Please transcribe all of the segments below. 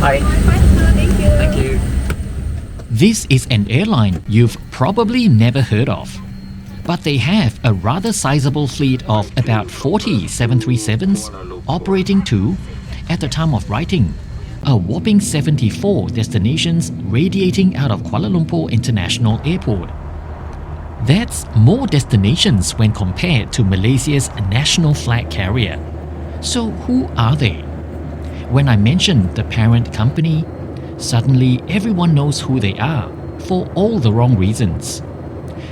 Hi. Thank you. Thank you. This is an airline you've probably never heard of, but they have a rather sizable fleet of about 40 737s operating to, at the time of writing, a whopping 74 destinations radiating out of Kuala Lumpur International Airport. That's more destinations when compared to Malaysia's national flag carrier. So who are they? When I mention the parent company, suddenly everyone knows who they are for all the wrong reasons.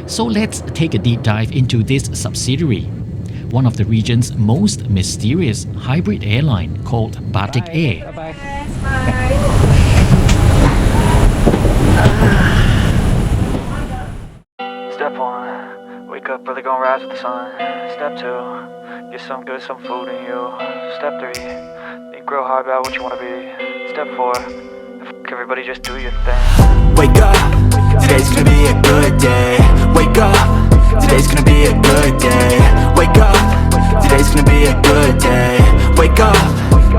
So let's take a deep dive into this subsidiary, one of the region's most mysterious hybrid airline called Batik Air. Bye-bye. Step 1, wake up early, gonna rise with the sun. Step 2, get some good, some food in you. Step 3, think real hard about what you wanna be. Step 4, everybody just do your thing. Wake up, today's gonna be a good day. Wake up, today's gonna be a good day. Wake up, today's gonna be a good day. Wake up,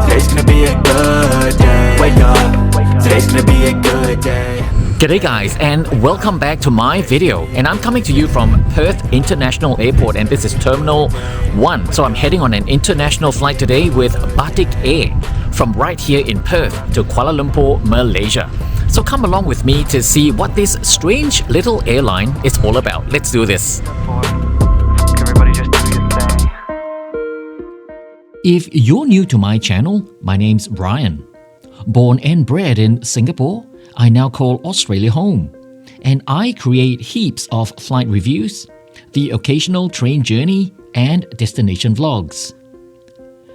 today's gonna be a good day. Wake up, today's gonna be a good day. G'day guys, and welcome back to my video. And I'm coming to you from Perth International Airport, and this is Terminal 1. So I'm heading on an international flight today with Batik Air from right here in Perth to Kuala Lumpur, Malaysia. So come along with me to see what this strange little airline is all about. Let's do this. Step 4, everybody just do your thing. If you're new to my channel, my name's Brian. Born and bred in Singapore, I now call Australia home, and I create heaps of flight reviews, the occasional train journey, and destination vlogs.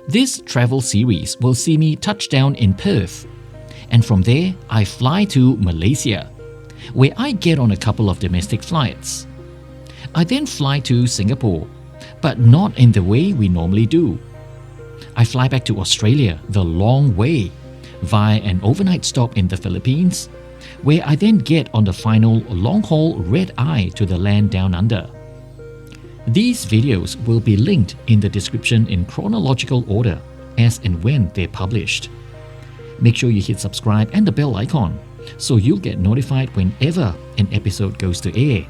This travel series will see me touch down in Perth, and from there I fly to Malaysia, where I get on a couple of domestic flights. I then fly to Singapore, but not in the way we normally do. I fly back to Australia the long way, via an overnight stop in the Philippines, where I then get on the final long-haul red-eye to the land down under. These videos will be linked in the description in chronological order as and when they're published. Make sure you hit subscribe and the bell icon so you'll get notified whenever an episode goes to air.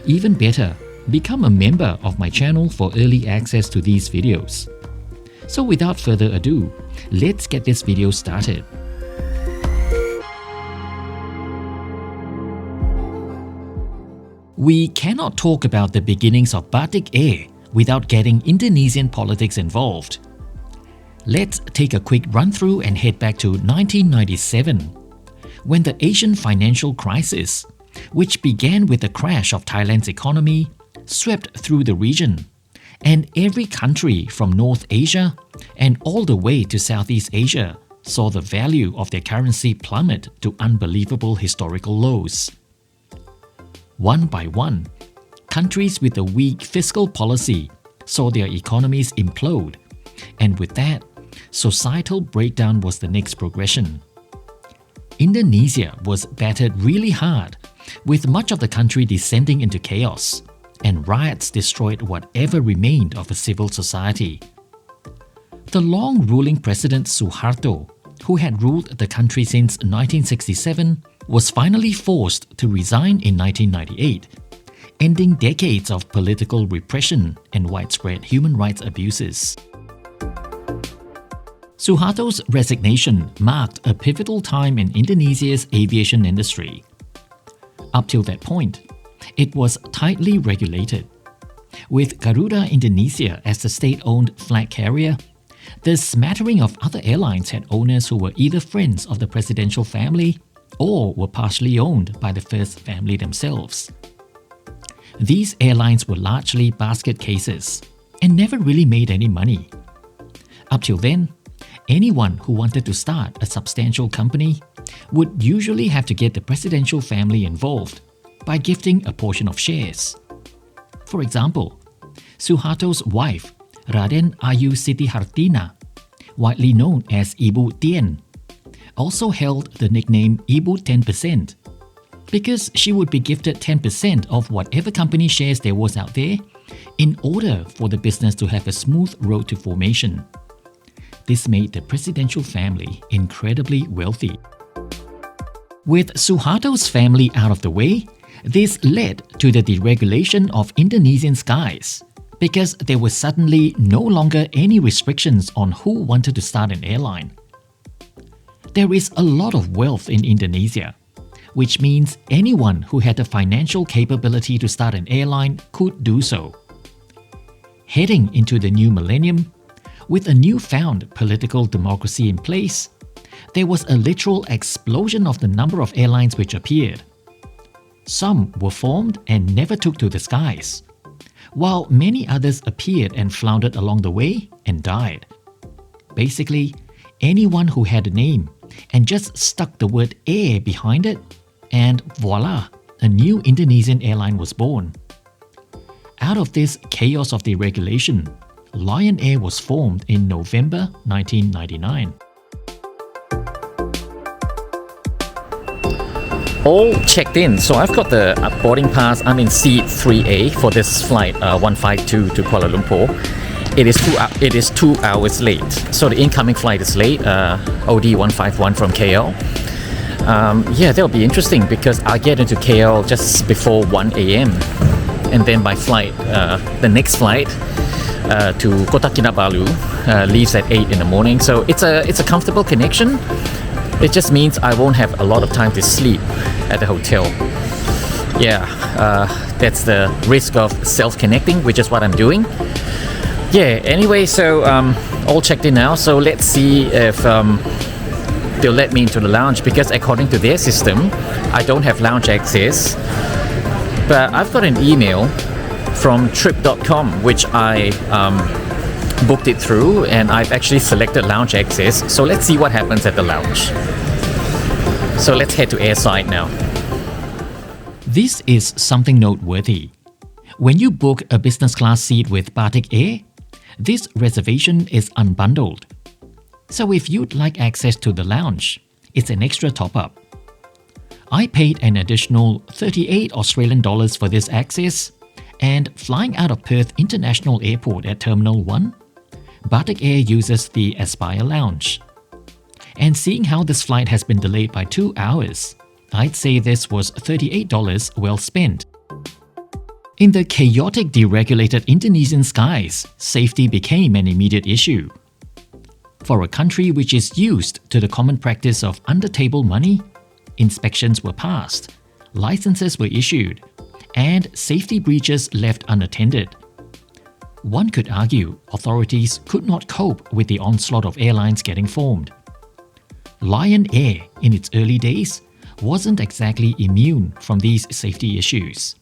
Even better, become a member of my channel for early access to these videos. So without further ado, let's get this video started. We cannot talk about the beginnings of Batik Air without getting Indonesian politics involved. Let's take a quick run through and head back to 1997, when the Asian financial crisis, which began with the crash of Thailand's economy, swept through the region, and every country from North Asia and all the way to Southeast Asia saw the value of their currency plummet to unbelievable historical lows. One by one, countries with a weak fiscal policy saw their economies implode, and with that, societal breakdown was the next progression. Indonesia was battered really hard, with much of the country descending into chaos, and riots destroyed whatever remained of a civil society. The long-ruling President Suharto, who had ruled the country since 1967, was finally forced to resign in 1998, ending decades of political repression and widespread human rights abuses. Suharto's resignation marked a pivotal time in Indonesia's aviation industry. Up till that point, it was tightly regulated. With Garuda Indonesia as the state-owned flag carrier, the smattering of other airlines had owners who were either friends of the presidential family or were partially owned by the first family themselves. These airlines were largely basket cases and never really made any money. Up till then, anyone who wanted to start a substantial company would usually have to get the presidential family involved by gifting a portion of shares. For example, Suharto's wife, Raden Ayu Siti Hartina, widely known as Ibu Tien, also held the nickname Ibu 10% because she would be gifted 10% of whatever company shares there was out there in order for the business to have a smooth road to formation. This made the presidential family incredibly wealthy. With Suharto's family out of the way, this led to the deregulation of Indonesian skies because there were suddenly no longer any restrictions on who wanted to start an airline. There is a lot of wealth in Indonesia, which means anyone who had the financial capability to start an airline could do so. Heading into the new millennium, with a newfound political democracy in place, there was a literal explosion of the number of airlines which appeared. Some were formed and never took to the skies, while many others appeared and floundered along the way and died. Basically, anyone who had a name and just stuck the word air behind it, and voila, a new Indonesian airline was born. Out of this chaos of deregulation, Lion Air was formed in November 1999. All checked in, so I've got the boarding pass. I'm in seat 3A for this flight 152 to Kuala Lumpur. It is 2 hours late, so the incoming flight is late, OD 151 from KL. That'll be interesting because I'll get into KL just before 1 a.m. and then by flight, the next flight to Kota Kinabalu leaves at 8 in the morning. So it's a comfortable connection. It just means I won't have a lot of time to sleep at the hotel. That's the risk of self-connecting, which is what I'm doing. Anyway, so all checked in now. So let's see if they'll let me into the lounge, because according to their system, I don't have lounge access. But I've got an email from trip.com, which I booked it through, and I've actually selected lounge access. So let's see what happens at the lounge. So let's head to airside now. This is something noteworthy. When you book a business class seat with Batik Air, this reservation is unbundled. So if you'd like access to the lounge, it's an extra top-up. I paid an additional 38 Australian dollars for this access, and flying out of Perth International Airport at Terminal 1, Batik Air uses the Aspire Lounge. And seeing how this flight has been delayed by 2 hours, I'd say this was $38 well spent. In the chaotic deregulated Indonesian skies, safety became an immediate issue. For a country which is used to the common practice of under-table money, inspections were passed, licenses were issued, and safety breaches left unattended. One could argue authorities could not cope with the onslaught of airlines getting formed. Lion Air, in its early days, wasn't exactly immune from these safety issues.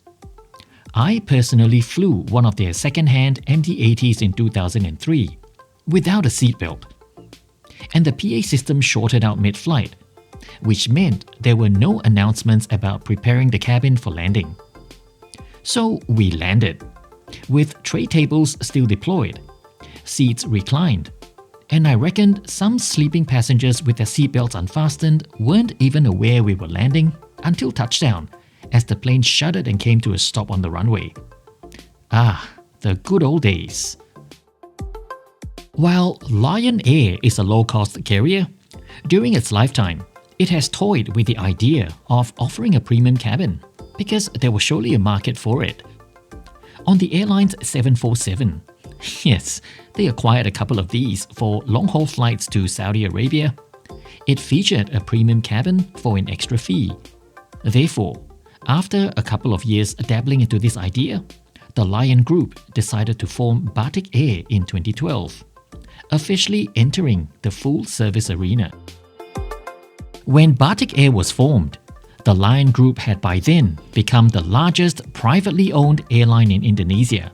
I personally flew one of their second-hand MD-80s in 2003 without a seatbelt, and the PA system shorted out mid-flight, which meant there were no announcements about preparing the cabin for landing. So we landed, with tray tables still deployed, seats reclined, and I reckoned some sleeping passengers with their seatbelts unfastened weren't even aware we were landing until touchdown, as the plane shuddered and came to a stop on the runway. Ah, the good old days. While Lion Air is a low-cost carrier, during its lifetime, it has toyed with the idea of offering a premium cabin, because there was surely a market for it. On the airline's 747, yes, they acquired a couple of these for long-haul flights to Saudi Arabia. It featured a premium cabin for an extra fee. Therefore, after a couple of years dabbling into this idea, the Lion Group decided to form Batik Air in 2012, officially entering the full-service arena. When Batik Air was formed, the Lion Group had by then become the largest privately owned airline in Indonesia,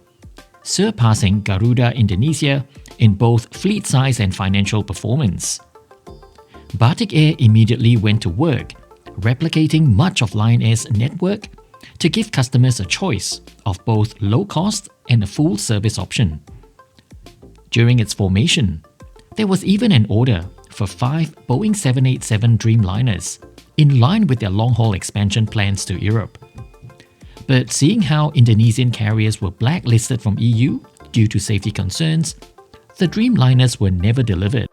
surpassing Garuda Indonesia in both fleet size and financial performance. Batik Air immediately went to work, replicating much of Lion Air's network to give customers a choice of both low-cost and a full-service option. During its formation, there was even an order for 5 Boeing 787 Dreamliners, in line with their long-haul expansion plans to Europe. But seeing how Indonesian carriers were blacklisted from EU due to safety concerns, the Dreamliners were never delivered.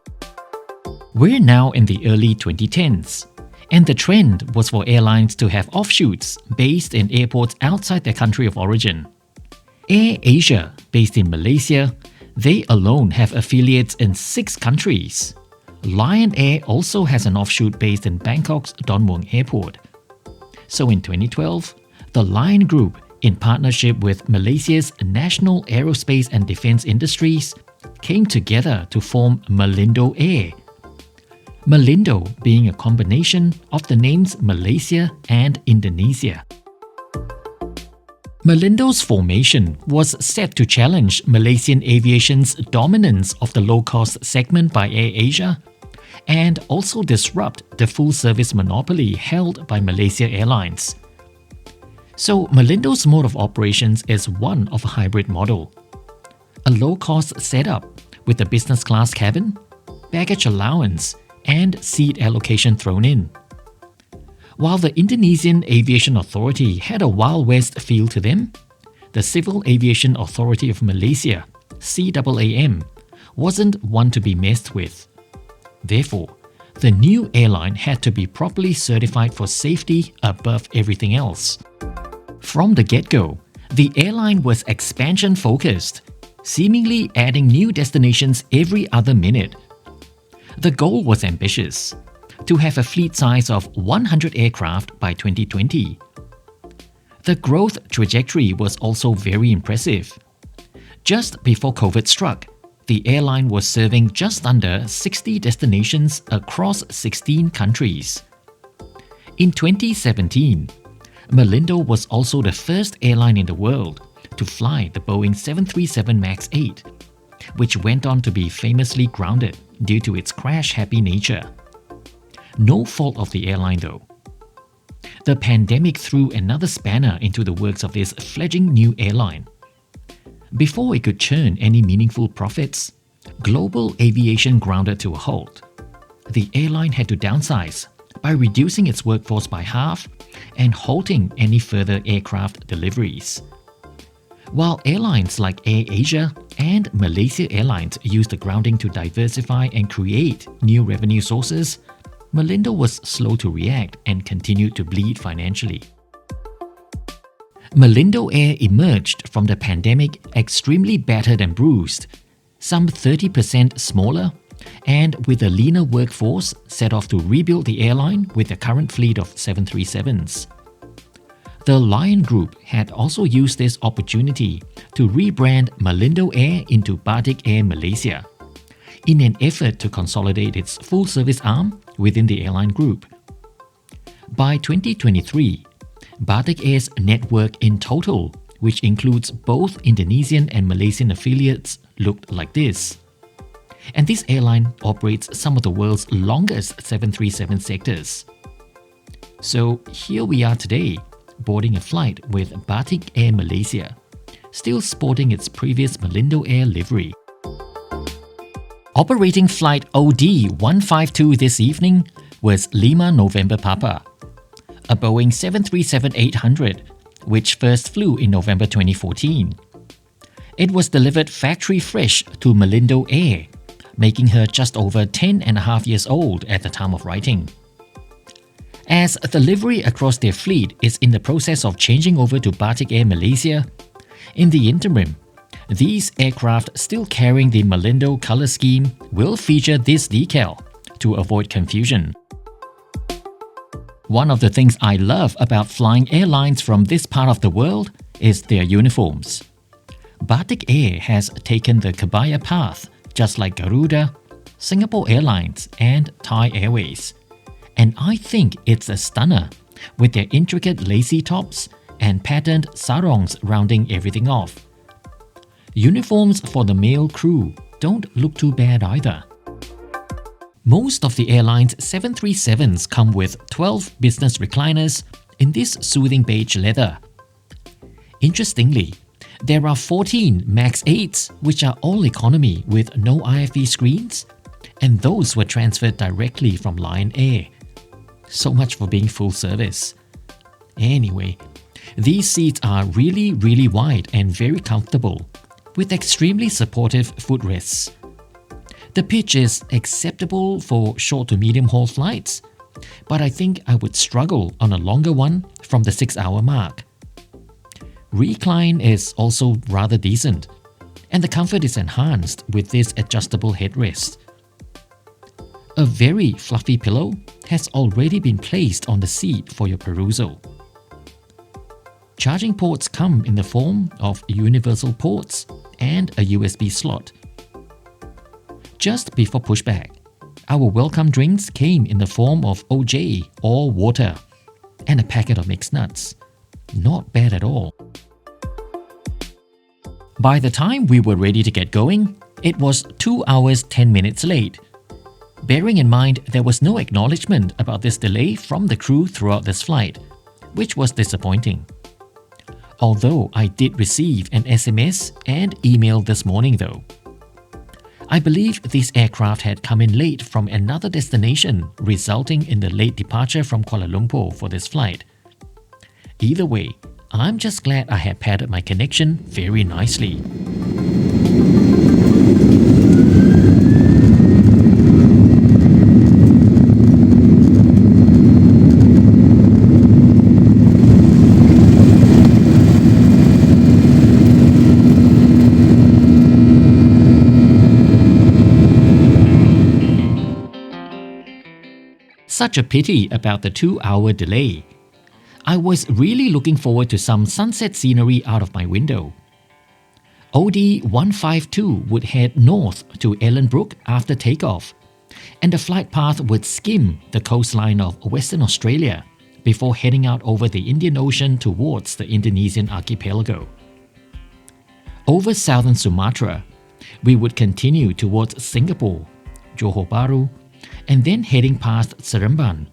We're now in the early 2010s, and the trend was for airlines to have offshoots based in airports outside their country of origin. Air Asia, based in Malaysia, they alone have affiliates in 6 countries. Lion Air also has an offshoot based in Bangkok's Don Mueang Airport. So in 2012, the Lion Group, in partnership with Malaysia's National Aerospace and Defence Industries, came together to form Malindo Air. Malindo being a combination of the names Malaysia and Indonesia. Malindo's formation was set to challenge Malaysian aviation's dominance of the low-cost segment by Air Asia and also disrupt the full-service monopoly held by Malaysia Airlines. So Malindo's mode of operations is one of a hybrid model. A low-cost setup with a business class cabin, baggage allowance, and seat allocation thrown in. While the Indonesian Aviation Authority had a Wild West feel to them, the Civil Aviation Authority of Malaysia, CAAM, wasn't one to be messed with. Therefore, the new airline had to be properly certified for safety above everything else. From the get-go, the airline was expansion-focused, seemingly adding new destinations every other minute. The goal was ambitious, to have a fleet size of 100 aircraft by 2020. The growth trajectory was also very impressive. Just before COVID struck, the airline was serving just under 60 destinations across 16 countries. In 2017, Malindo was also the first airline in the world to fly the Boeing 737 MAX 8, which went on to be famously grounded due to its crash-happy nature. No fault of the airline though. The pandemic threw another spanner into the works of this fledgling new airline. Before it could churn any meaningful profits, global aviation grounded to a halt. The airline had to downsize by reducing its workforce by half and halting any further aircraft deliveries. While airlines like Air Asia and Malaysia Airlines used the grounding to diversify and create new revenue sources, Malindo was slow to react and continued to bleed financially. Malindo Air emerged from the pandemic extremely battered and bruised, some 30% smaller, and with a leaner workforce set off to rebuild the airline with the current fleet of 737s. The Lion Group had also used this opportunity to rebrand Malindo Air into Batik Air Malaysia, in an effort to consolidate its full-service arm within the airline group. By 2023, Batik Air's network in total, which includes both Indonesian and Malaysian affiliates, looked like this. And this airline operates some of the world's longest 737 sectors. So here we are today, boarding a flight with Batik Air Malaysia, still sporting its previous Malindo Air livery. Operating flight OD-152 this evening was Lima November Papa, a Boeing 737-800, which first flew in November 2014. It was delivered factory fresh to Malindo Air, making her just over 10.5 years old at the time of writing. As the livery across their fleet is in the process of changing over to Batik Air Malaysia, in the interim, these aircraft still carrying the Malindo color scheme will feature this decal to avoid confusion. One of the things I love about flying airlines from this part of the world is their uniforms. Batik Air has taken the Kebaya path, just like Garuda, Singapore Airlines, and Thai Airways. And I think it's a stunner, with their intricate lacy tops and patterned sarongs rounding everything off. Uniforms for the male crew don't look too bad either. Most of the airline's 737s come with 12 business recliners in this soothing beige leather. Interestingly, there are 14 MAX 8s which are all economy with no IFE screens, and those were transferred directly from Lion Air. So much for being full service. Anyway, these seats are really wide and very comfortable, with extremely supportive footrests. The pitch is acceptable for short to medium haul flights, but I think I would struggle on a longer one from the 6-hour mark. Recline is also rather decent, and the comfort is enhanced with this adjustable headrest. A very fluffy pillow has already been placed on the seat for your perusal. Charging ports come in the form of universal ports and a USB slot. Just before pushback, our welcome drinks came in the form of OJ or water and a packet of mixed nuts. Not bad at all. By the time we were ready to get going, it was 2 hours 10 minutes late. Bearing in mind there was no acknowledgement about this delay from the crew throughout this flight, which was disappointing. Although I did receive an SMS and email this morning though. I believe this aircraft had come in late from another destination, resulting in the late departure from Kuala Lumpur for this flight. Either way, I'm just glad I had padded my connection very nicely. Such a pity about the 2-hour delay. I was really looking forward to some sunset scenery out of my window. OD 152 would head north to Ellenbrook after takeoff, and the flight path would skim the coastline of Western Australia before heading out over the Indian Ocean towards the Indonesian archipelago. Over southern Sumatra, we would continue towards Singapore, Johor Bahru, and then heading past Seremban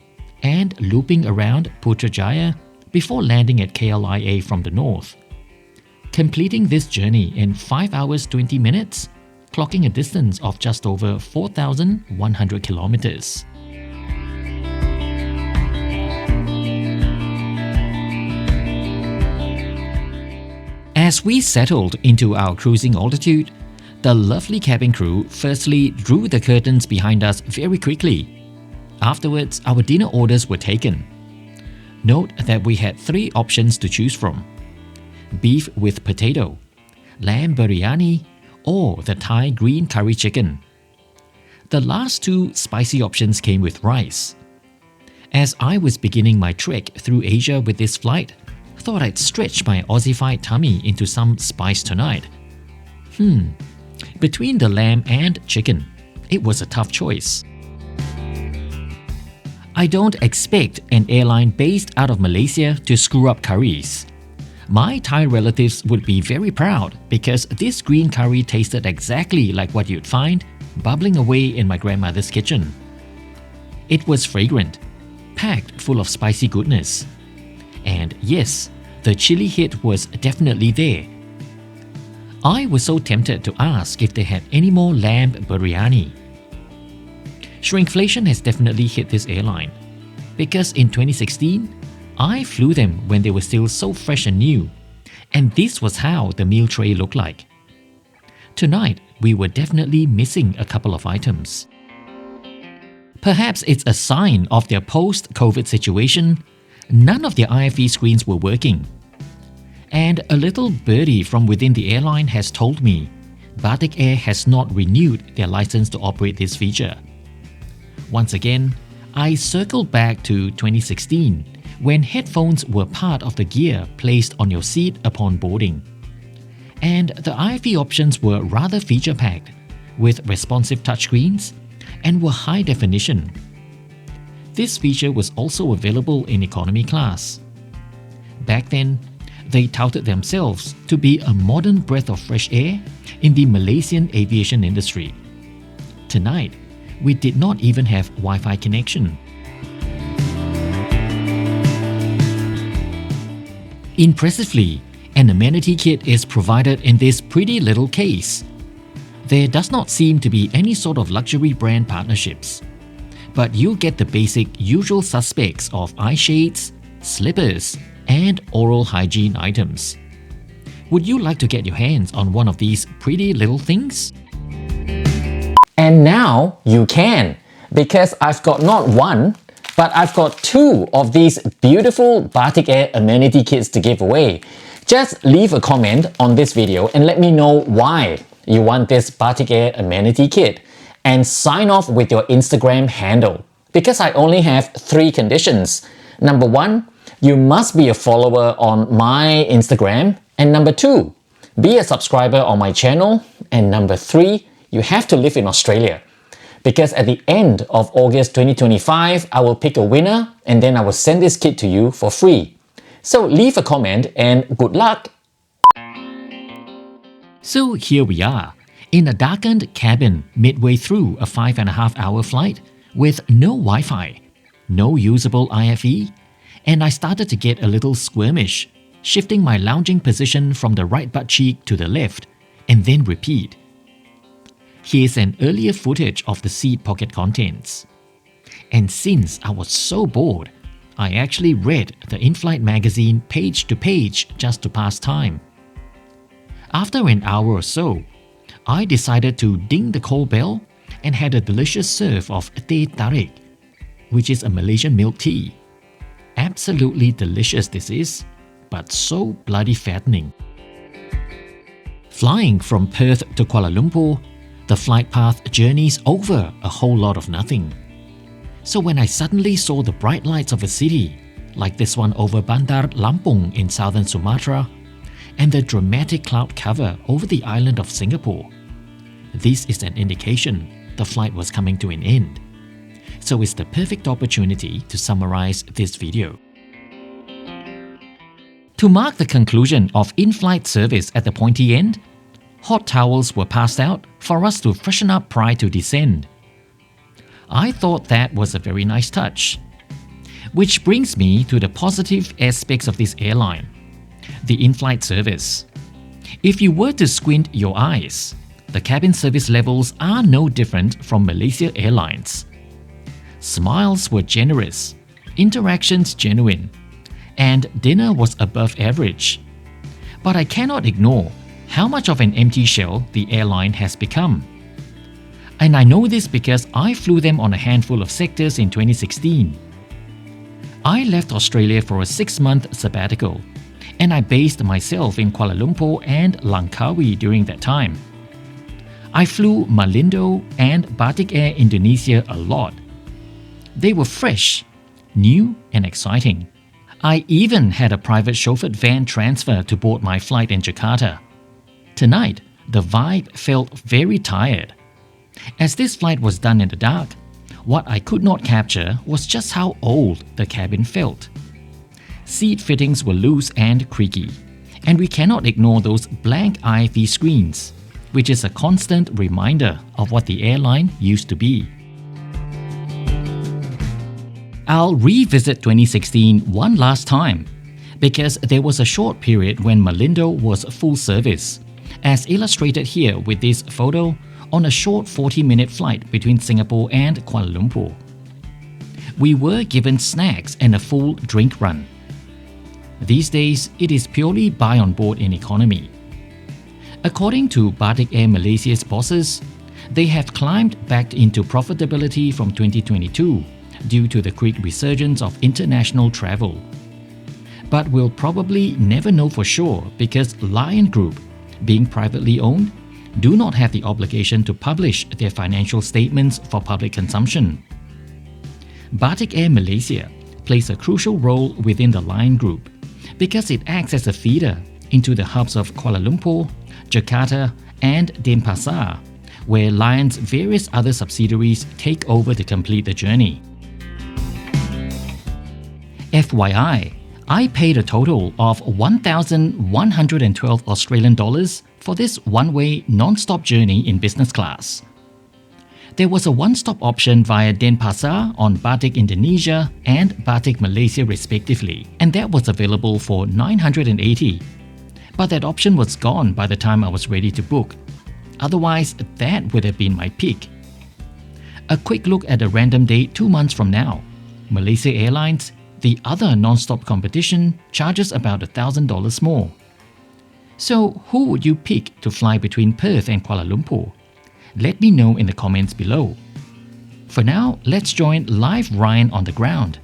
and looping around Putrajaya before landing at KLIA from the north. Completing this journey in 5 hours 20 minutes, clocking a distance of just over 4,100 kilometers. As we settled into our cruising altitude, the lovely cabin crew firstly drew the curtains behind us very quickly. Afterwards, our dinner orders were taken. Note that we had 3 options to choose from: beef with potato, lamb biryani, or the Thai green curry chicken. The last 2 spicy options came with rice. As I was beginning my trek through Asia with this flight, I thought I'd stretch my Aussified tummy into some spice tonight. Between the lamb and chicken, it was a tough choice. I don't expect an airline based out of Malaysia to screw up curries. My Thai relatives would be very proud because this green curry tasted exactly like what you'd find bubbling away in my grandmother's kitchen. It was fragrant, packed full of spicy goodness. And yes, the chili hit was definitely there. I was so tempted to ask if they had any more lamb biryani. Shrinkflation has definitely hit this airline, because in 2016, I flew them when they were still so fresh and new, and this was how the meal tray looked like. Tonight, we were definitely missing a couple of items. Perhaps it's a sign of their post-COVID situation. None of their IFE screens were working. And a little birdie from within the airline has told me Batik Air has not renewed their license to operate this feature. Once again, I circled back to 2016 when headphones were part of the gear placed on your seat upon boarding. And the IFE options were rather feature-packed, with responsive touchscreens, and were high definition. This feature was also available in economy class. Back then, they touted themselves to be a modern breath of fresh air in the Malaysian aviation industry. Tonight, we did not even have Wi-Fi connection. Impressively, an amenity kit is provided in this pretty little case. There does not seem to be any sort of luxury brand partnerships, but you get the basic usual suspects of eye shades, slippers, and oral hygiene items. Would you like to get your hands on one of these pretty little things? And now you can, because I've got not one, but I've got two of these beautiful Batik Air amenity kits to give away. Just leave a comment on this video and let me know why you want this Batik Air amenity kit, and sign off with your Instagram handle, because I only have 3 conditions. Number 1, you must be a follower on my Instagram, and number 2, be a subscriber on my channel, and number 3, you have to live in Australia. Because at the end of August 2025, I will pick a winner and then I will send this kit to you for free. So leave a comment and good luck! So here we are, in a darkened cabin midway through a 5.5-hour flight with no Wi-Fi, no usable IFE, and I started to get a little squirmish, shifting my lounging position from the right butt cheek to the left, and then repeat. Here's an earlier footage of the seat pocket contents. And since I was so bored, I actually read the in-flight magazine page to page just to pass time. After an hour or so, I decided to ding the call bell and had a delicious serve of teh tarik, which is a Malaysian milk tea. Absolutely delicious this is, but so bloody fattening. Flying from Perth to Kuala Lumpur, the flight path journeys over a whole lot of nothing. So when I suddenly saw the bright lights of a city, like this one over Bandar Lampung in southern Sumatra, and the dramatic cloud cover over the island of Singapore, this is an indication the flight was coming to an end. So it's the perfect opportunity to summarize this video. To mark the conclusion of in-flight service at the pointy end, hot towels were passed out for us to freshen up prior to descend. I thought that was a very nice touch. Which brings me to the positive aspects of this airline, the in-flight service. If you were to squint your eyes, the cabin service levels are no different from Malaysia Airlines. Smiles were generous, interactions genuine, and dinner was above average. But I cannot ignore how much of an empty shell the airline has become. And I know this because I flew them on a handful of sectors in 2016. I left Australia for a 6-month sabbatical, and I based myself in Kuala Lumpur and Langkawi during that time. I flew Malindo and Batik Air Indonesia a lot. They were fresh, new and exciting. I even had a private chauffeured van transfer to board my flight in Jakarta. Tonight, the vibe felt very tired. As this flight was done in the dark, what I could not capture was just how old the cabin felt. Seat fittings were loose and creaky, and we cannot ignore those blank IFE screens, which is a constant reminder of what the airline used to be. I'll revisit 2016 one last time, because there was a short period when Malindo was full service, as illustrated here with this photo on a short 40-minute flight between Singapore and Kuala Lumpur. We were given snacks and a full drink run. These days, it is purely buy on board in economy. According to Batik Air Malaysia's bosses, they have climbed back into profitability from 2022 due to the quick resurgence of international travel. But we'll probably never know for sure because Lion Group, being privately owned, do not have the obligation to publish their financial statements for public consumption. Batik Air Malaysia plays a crucial role within the Lion Group because it acts as a feeder into the hubs of Kuala Lumpur, Jakarta, and Denpasar, where Lion's various other subsidiaries take over to complete the journey. FYI, I paid a total of 1,112 Australian dollars for this one-way non-stop journey in business class. There was a one-stop option via Denpasar on Batik Indonesia and Batik Malaysia respectively, and that was available for 980. But that option was gone by the time I was ready to book. Otherwise, that would have been my pick. A quick look at a random date 2 months from now. Malaysia Airlines, the other non-stop competition, charges about $1,000 more. So who would you pick to fly between Perth and Kuala Lumpur? Let me know in the comments below. For now, let's join live Ryan on the ground.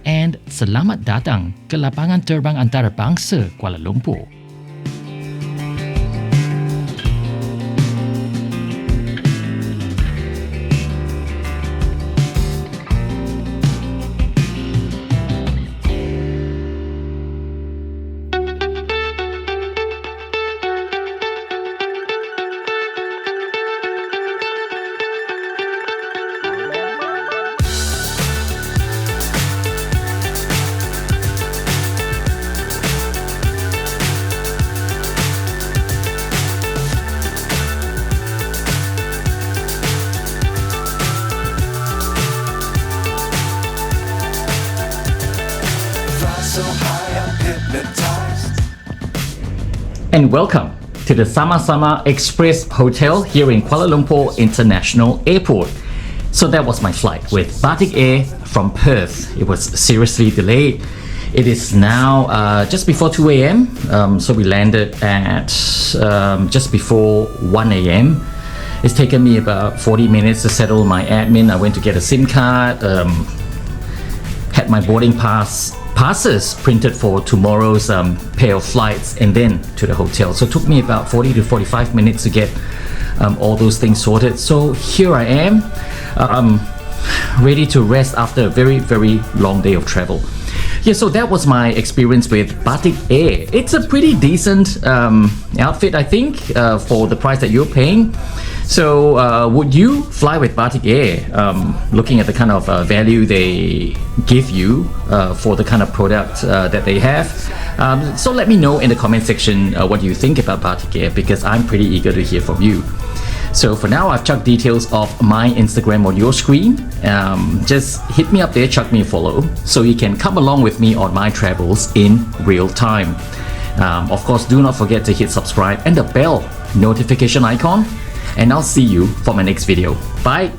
And selamat datang ke lapangan terbang antarabangsa Kuala Lumpur. And welcome to the Sama-Sama Express Hotel here in Kuala Lumpur International Airport. So that was my flight with Batik Air from Perth. It was seriously delayed. It is now just before 2 a.m. So we landed at just before 1 a.m. It's taken me about 40 minutes to settle my admin. I went to get a SIM card, had my boarding passes printed for tomorrow's pair of flights, and then to the hotel. So it took me about 40 to 45 minutes to get all those things sorted. So here I am, ready to rest after a very, very long day of travel. Yeah, so that was my experience with Batik Air. It's a pretty decent outfit, I think, for the price that you're paying. So would you fly with Batik Air, looking at the kind of value they give you for the kind of product that they have? So let me know in the comment section what you think about Batik Air, because I'm pretty eager to hear from you. So for now, I've chucked details of my Instagram on your screen. Just hit me up there, chuck me a follow, so you can come along with me on my travels in real time. Of course, do not forget to hit subscribe and the bell notification icon, and I'll see you for my next video. Bye!